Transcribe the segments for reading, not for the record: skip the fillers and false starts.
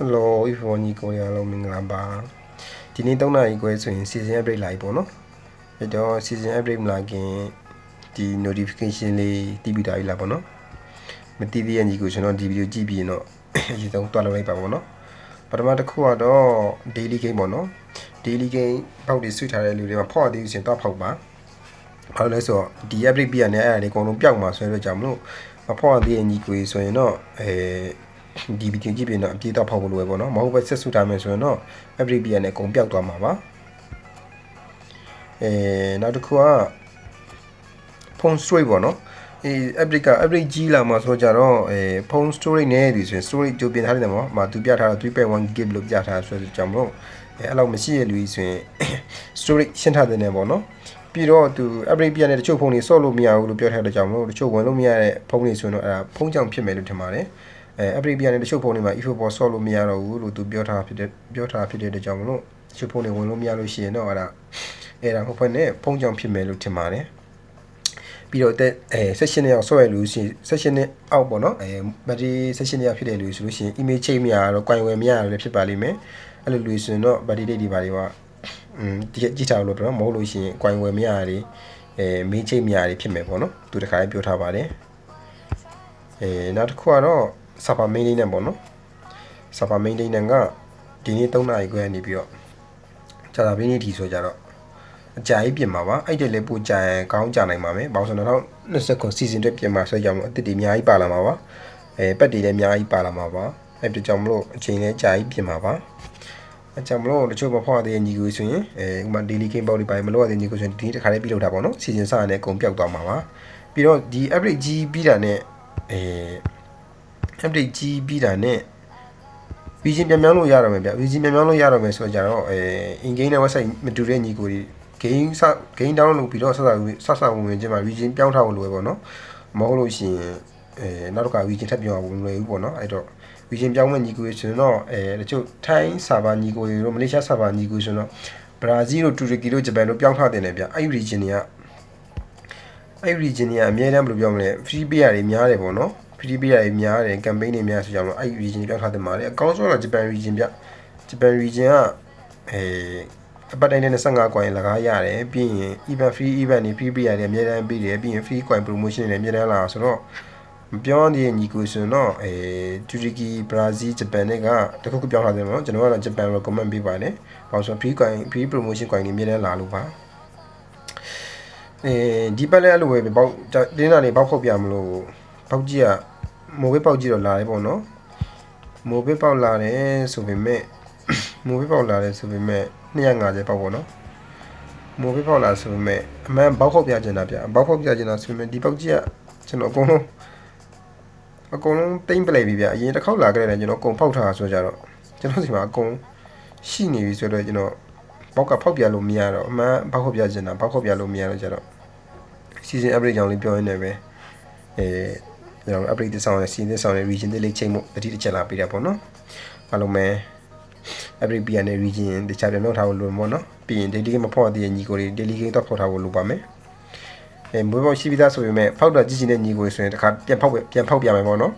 Hello อีฟอนนี่ကိုရအောင်မင်္ဂလာပါဒီနေ့3နာရီခွဲဆိုရင် season update လာပြီပေါ့နော်အဲ့တော့ season update မလာခင်ဒီ notification လေးတီးပြီးသားပြီလားပေါ့နော်မတီးသေးတဲ့ညီကိုကျွန်တော်ဒီဗီဒီယိုကြည့်ပြီးရင်တော့အရင်ဆုံးတွားလုပ်လိုက်ပါပေါ့နော်ပထမတစ်ခုကတော့ daily game ပေါ့နော် daily game ပေါက်တွေဆွထားတဲ့လူတွေမှာဖောက်သေးရင်တော့ဖောက်ပါဘာလို့လဲဆိုတော့ဒီ update ပြရတဲ့အဲ့ဒါတွေအကုန်လုံးပျောက်မှာဆိုတော့ကြောင့်မလို့မဖောက်သေးတဲ့ညီကိုဆိုရင်တော့ဒီဗီဒီယိုကြည့်ပြီးတော့အပြေတော့ဖောက်ဖို့လိုပဲပေါ့နော်မဟုတ်ပဲဆက်စုထားမယ်ဆိုရင်တော့ update ပြရတဲ့အကုန်ပျောက်သွားမှာပါနောက်တစ်ခုက phone storage ပေါ့နော်update ကြီးလာမှာဆိုကြတော့phone storage နဲ့ဒီဆိုရင် storage ကြိုပြင်ထားတယ်ပေါ့မှာသူပြထားတော့ 3.1 GB လို့ပြထားဆိုတော့ကြောင့်မလို့အဲ့လောက်မရှိရလူကြီးဆိုရင် storage ရှင်းထားတဲ့နေပေါ့နော်ပြီးတော့သူ update ပြရတဲ့တချို့ဖုန်းတွေဆော့လို့မရဘူးလို့ပြောထားတဲ့ကြောင့်မလို့တချို့ဝင်လို့မရတဲ့ဖုန်းတွေဆိုရင်တော့အဲ့ဒါဖုန်းကြောင့်ဖြစ်မယ်လို့ထင်ပါတယ်update ပြရတဲ့တချို့ဖုန်းတွေမှာ ifo ပေါ်ဆော့လို့မရတော့ဘူးလို့သူပြောထားဖြစ်တဲ့ကြောင့်မလို့တချို့ဖုန်းတွေဝင်လို့မရလို့ရှိရင်တော့အဲ့ဒါဟုတ်ဖွင့်နဲ့ဖုန်းကြောင့်ဖြစ်မယ်လို့ထင်ပါတယ်ပြီးတော့session နဲ့ဆော့ရလို့ရှိရင် session နဲ့အောက်ပေါ့နော်battery session နဲ့ဖြစ်တယ်လို့ဆိုလို့ရှိရင် image ချိန်မရတော့ coin ဝယ်မရလည်းဖြစ်ပါလိမ့်မယ်အဲ့လိုလို့ဆိုရင်တော့ battery date တွေပါတွေကကြည့်ထားလို့တော့မဟုတ်လို့ရှိရင် coin ဝယ်မရတွေmain ချိန်မရတွေဖြစ်မယ်ပေါ့နော်သူတခါလေးပြောထားပါတယ်နောက်တစ်ခုကတော့ server maintenance ပေါ့နော် server maintenance ကဒီနေ့3နာရီခွဲနေပြီးတော့ကြာတာပြီးနေ့ဒီဆိုကြတော့အကြာကြီးပြင်မှာပါအဲ့တက်လည်းပို့ကြရင်ကောင်းကြနိုင်ပါမယ်ဘောင်းဆိုတော့2029 season အတွက်ပြင်မှာဆိုကြအောင်အစ်တွေအများကြီးပါလာမှာပါပတ်တွေလည်းအများကြီးပါလာမှာပါအဲ့ဒါကြောင့်မလို့အချိန်လည်းကြာကြီးပြင်မှာပါအကြောင်းမလို့တချို့မဖောက်တဲ့ညီကိုဆိုရင်ဥမာ daily game ပေါက်တွေပါမလို့ရတဲ့ညီကိုဆိုရင်ဒီတစ်ခါလေးပြုလုပ်တာပေါ့နော် season စရတဲ့အကုန်ပျောက်သွားမှာပါပြီးတော့ဒီ update ကြီးပြီးတာနဲ့update ကြီးပြီးတာနဲ့ region ပြန်ပြောင်းလို့ရတော့မယ်ဗျ region ပြန်ပြောင်းလို့ရတော့မယ်ဆိုတော့ကြတော့in game နဲ့ website မတူတဲ့ညီကိုတွေ game download လုပ်ပြီးတော့ဆက်ဝင်ခြင်းမှာ region ပြောင်းထားဖို့လိုပဲပေါ့နော်မဟုတ်လို့ရှိရင်နောက်တစ်ခါ region ထပ်ပြောင်းအောင်မလွယ်ဘူးပေါ့နော်အဲ့တော့ region ပြောင်းမဲ့ညီကိုတွေဆိုတော့တချို့ Thai server ညီကိုတွေတို့ Malaysia server ညီကိုဆိုတော့ Brazil တို့ Turkey တို့ Japan တို့ပြောင်းထားတယ်လေဗျအဲ့ region တွေကအများတမ်းဘယ်လိုပြောမလဲ free player တွေများတယ်ပေါ့နော် free player တွေများတယ် campaign တွေများဆိုကြတော့အဲ့ region ပြောင်းထားတယ်မှာလေအကောင်းဆုံးတော့ Japan region ဗျ Japan region ကအပတ်တိုင်းနဲ့25 coin လကားရတယ်ပြီးရင် event free event တွေ free player တွေအများတမ်းပေးတယ်ပြီးရင် free coin promotion တွေလည်းအများတမ်းလာဆိုတော့မပြောတဲ့ညီကိုဆိုတော့Turkey Brazil Japan တွေကတခုခုပြောင်းထားတယ်ပေါ့နော်ကျွန်တော်ကတော့ Japan recommend ပေးပါတယ်ဘာလို့ဆို free promotion coin တွေအများတမ်းလာလို့ပါဒီပတ်လည်းအဲ့လိုပဲပေါက်တင်းတာနေပေါက်ခုတ်ပြမလို့ပေါက်ကြီးကမိုးဘေးပေါက်ကြီးတော့လာတယ်ပေါ့နော်မိုးဘေးပေါက်လာတယ်ဆိုပေမဲ့250ပေါက်ပေါ့နော်မိုးဘေးပေါက်လာဆိုပေမဲ့အမှန်ပေါက်ခုတ်ပြချင်တာဗျပေါက်ခုတ်ပြချင်တာဆိုပေမဲ့ဒီပေါက်ကြီးကကျွန်တော်အကုန်လုံးတိမ့်ပလိုက်ပြီဗျအရင်တစ်ခေါက်လာခဲ့တယ်ကျွန်တော်အကုန်ဖောက်ထားဆိုကြတော့ကျွန်တော်စီမှာအကုန်ရှိနေပြီဆိုတော့ကျွန်တော်ပေါက်ကဖောက်ပြလို့မရတော့အမှန်ပေါက်ခုတ်ပြချင်တာပေါက်ခုတ်ပြလို့မရတော့ကြတော့ season update ကြောင့်လေးပြောရင်းနဲ့ပဲကျွန်တော် update တစ်ဆောင်နဲ့ season ဆောင်နဲ့ region တွေလေးချိန်မှုတတိတစ်ချက်လာပေးတာပေါ့နော်အားလုံးပဲ update ပြရတဲ့ region တခြားပြန်လောက်ထားဖို့လိုမှာနော်ပြီးရင် daily game မဖောက်တဲ့ညီကိုတွေ daily game တော့ဖောက်ထားဖို့လိုပါမယ်မွေးပေါက်ရှိပြီးသားဆိုပေမဲ့ဖောက်တာကြည့်ချင်တဲ့ညီကိုဆိုရင်တစ်ခါပြန်ဖောက်ပြမယ်ပေါ့နော်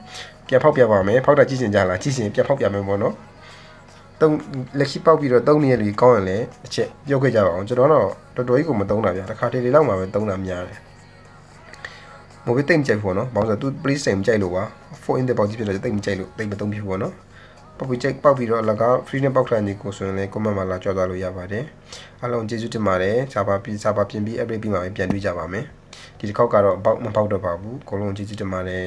ပြန်ဖောက်ပြပါမယ်ဖောက်တာကြည့်ချင်ကြလားကြည့်ချင်ပြန်ဖောက်ပြမယ်ပေါ့နော်လက်ရှိပေါက်ပြီးတော့3ရက်လူကောင်းရင်လည်းတစ်ချက်ပြုတ်ခဲ့ကြပါအောင်ကျွန်တော်တော့တော်တော်ကြီးကိုမသုံးတာဗျတစ်ခါတလေလောက်မှပဲသုံးတာများတယ်မိုးဘေးတိတ်မကြိုက်ဘူးပေါ့နော်ဘာလို့ဆိုတော့သူ please တိတ်မကြိုက်လို့ပါ4 in the box ဖြစ်တော့တိတ်မကြိုက်လို့တိတ်မသုံးဖြစ်ဘူးပေါ့နော်ပေါက်ပြီးတော့လကား free နဲ့ပေါက်ထားနေကိုဆိုရင်လည်း comment မှာလာကြောက်သွားလို့ရပါတယ်အားလုံးကျေးဇူးတင်ပါတယ်စာပါပြင်ပြီး update ပြီးမှပြန်တွေ့ကြပါမယ်ဒီတစ်ခေါက်ကတော့မပေါက်တော့ပါဘူးအကုန်လုံးကျေးဇူးတင်ပါတယ်